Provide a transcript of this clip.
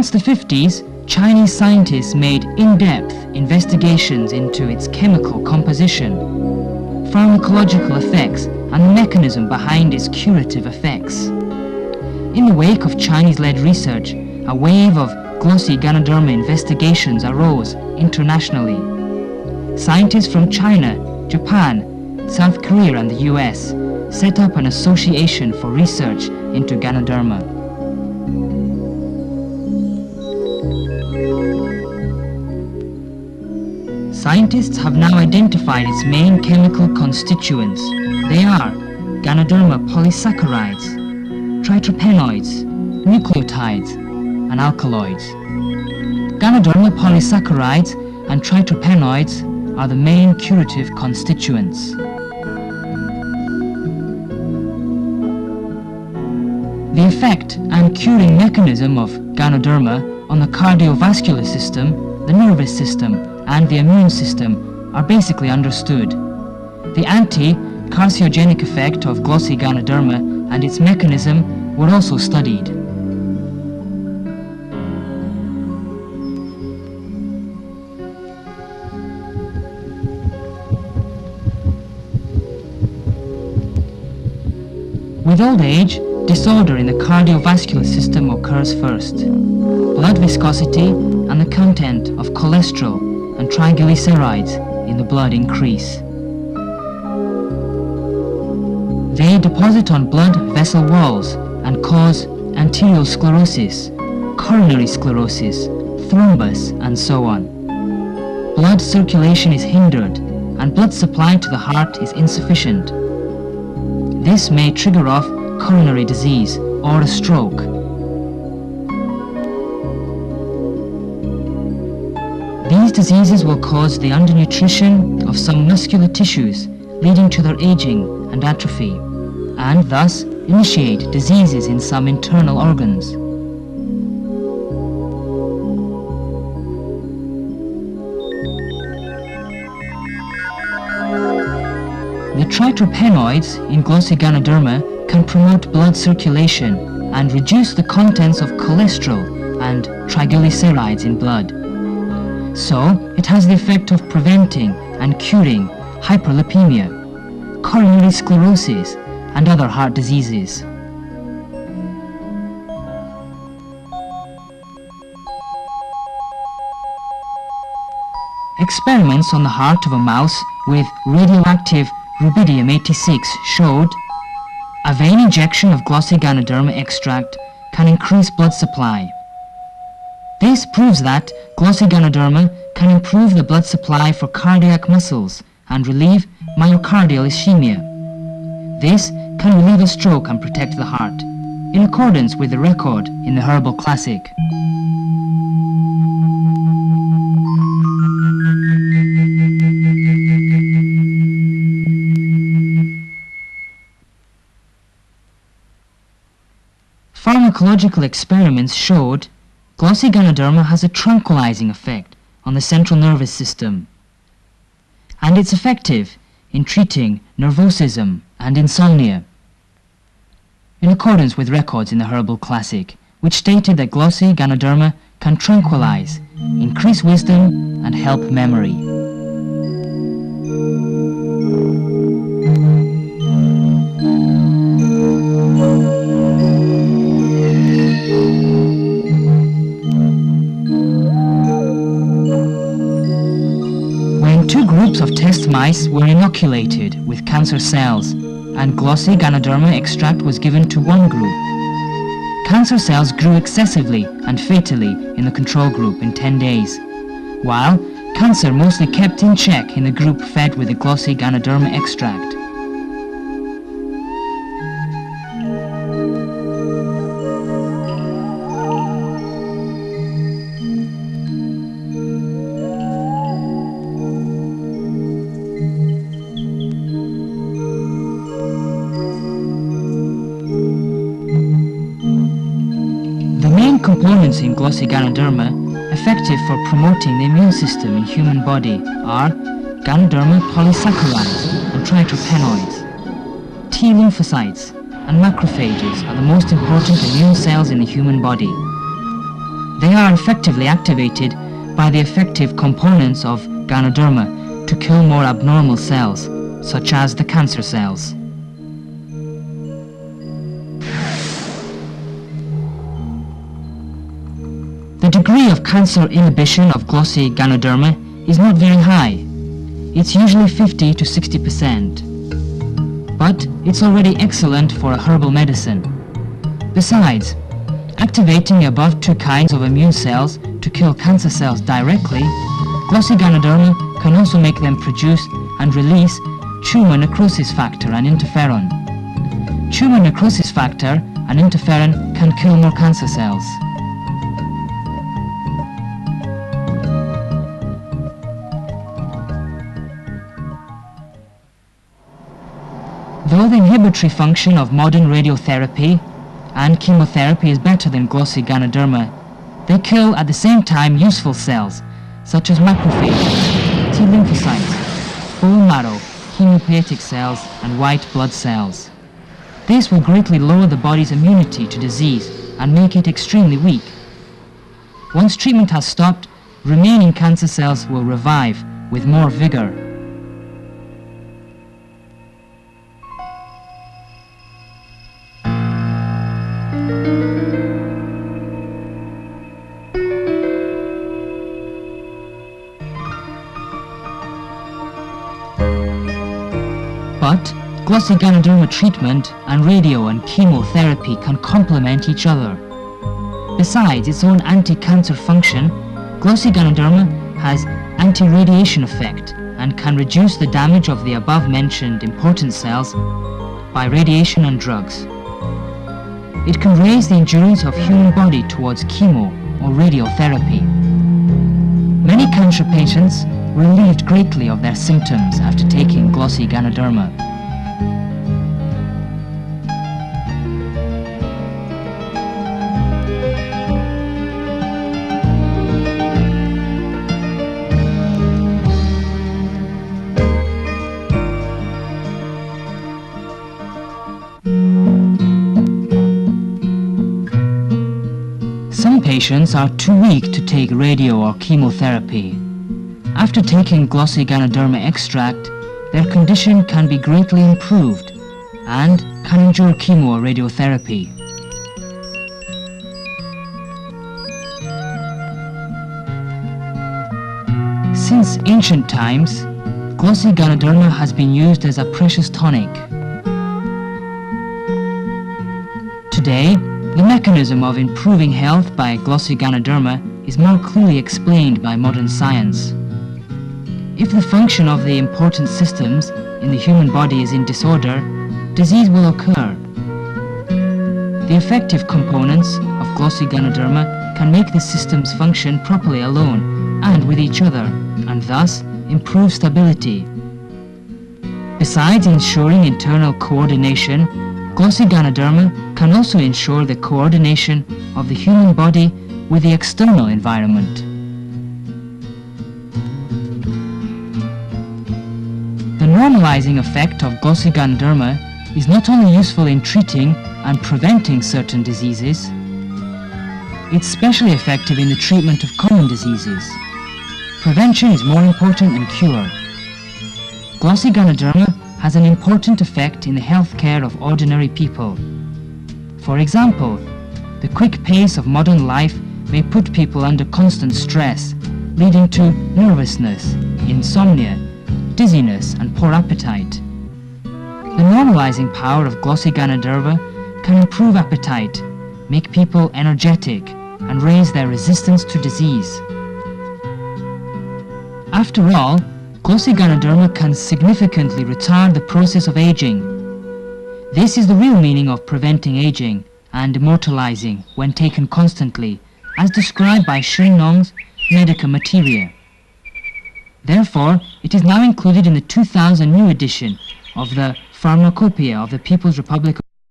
Since the 50s, Chinese scientists made in-depth investigations into its chemical composition, pharmacological effects, and the mechanism behind its curative effects. In the wake of Chinese-led research, a wave of glossy Ganoderma investigations arose internationally. Scientists from China, Japan, South Korea and the US set up an association for research into Ganoderma. Scientists have now identified its main chemical constituents. They are Ganoderma polysaccharides, tritropenoids, nucleotides, and alkaloids. Ganoderma polysaccharides and tritropenoids are the main curative constituents. The effect and curing mechanism of Ganoderma on the cardiovascular system, the nervous system, and the immune system are basically understood. The anti-carcinogenic effect of glossy Ganoderma and its mechanism were also studied. With old age, disorder in the cardiovascular system occurs first. Blood viscosity and the content of cholesterol and triglycerides in the blood increase. They deposit on blood vessel walls and cause arteriosclerosis, coronary sclerosis, thrombus, and so on. Blood circulation is hindered and blood supply to the heart is insufficient. This may trigger off coronary disease or a stroke. These diseases will cause the undernutrition of some muscular tissues, leading to their aging and atrophy, and thus initiate diseases in some internal organs. The tritropenoids in glossy Ganoderma can promote blood circulation and reduce the contents of cholesterol and triglycerides in blood. So, it has the effect of preventing and curing hyperlipemia, coronary sclerosis, and other heart diseases. Experiments on the heart of a mouse with radioactive rubidium-86 showed a vein injection of glossy Ganoderma extract can increase blood supply. This proves that glossy Ganoderma can improve the blood supply for cardiac muscles and relieve myocardial ischemia. This can relieve a stroke and protect the heart, in accordance with the record in the herbal classic. Pharmacological experiments showed glossy Ganoderma has a tranquilizing effect on the central nervous system, and it's effective in treating nervosism and insomnia, in accordance with records in the herbal classic, which stated that glossy Ganoderma can tranquilize, increase wisdom, and help memory. Two groups of test mice were inoculated with cancer cells, and glossy Ganoderma extract was given to one group. Cancer cells grew excessively and fatally in the control group in 10 days, while cancer mostly kept in check in the group fed with the glossy Ganoderma extract. Components in glossy Ganoderma effective for promoting the immune system in human body are Ganoderma polysaccharides and tritropenoids. T lymphocytes and macrophages are the most important immune cells in the human body. They are effectively activated by the effective components of Ganoderma to kill more abnormal cells, such as the cancer cells. The degree of cancer inhibition of glossy Ganoderma is not very high. It's usually 50 to 60%. But it's already excellent for a herbal medicine. Besides, activating the above two kinds of immune cells to kill cancer cells directly, glossy Ganoderma can also make them produce and release tumor necrosis factor and interferon. Tumor necrosis factor and interferon can kill more cancer cells. Though the inhibitory function of modern radiotherapy and chemotherapy is better than glossy Ganoderma, they kill at the same time useful cells such as macrophages, T lymphocytes, bone marrow, hematopoietic cells and white blood cells. This will greatly lower the body's immunity to disease and make it extremely weak. Once treatment has stopped, remaining cancer cells will revive with more vigor. But glossy Ganoderma treatment and radio and chemotherapy can complement each other. Besides its own anti-cancer function, glossy Ganoderma has anti-radiation effect and can reduce the damage of the above-mentioned important cells by radiation and drugs. It can raise the endurance of human body towards chemo or radiotherapy. Many cancer patients relieved greatly of their symptoms after taking glossy Ganoderma. Some patients are too weak to take radio or chemotherapy. After taking glossy Ganoderma extract, their condition can be greatly improved and can endure chemo or radiotherapy. Since ancient times, glossy Ganoderma has been used as a precious tonic. Today, the mechanism of improving health by glossy Ganoderma is more clearly explained by modern science. If the function of the important systems in the human body is in disorder, disease will occur. The effective components of glossy Ganoderma can make the systems function properly alone and with each other, and thus improve stability. Besides ensuring internal coordination, glossy Ganoderma can also ensure the coordination of the human body with the external environment. The normalizing effect of glossy Ganoderma is not only useful in treating and preventing certain diseases, it's especially effective in the treatment of common diseases. Prevention is more important than cure. Glossy Ganoderma has an important effect in the health care of ordinary people. For example, the quick pace of modern life may put people under constant stress, leading to nervousness, insomnia, dizziness and poor appetite. The normalizing power of glossy Ganoderma can improve appetite, make people energetic and raise their resistance to disease. After all, glossy Ganoderma can significantly retard the process of aging. This is the real meaning of preventing aging and immortalizing when taken constantly, as described by Shin-Nong's Medica Materia. Therefore, it is now included in the 2000 new edition of the Pharmacopoeia of the People's Republic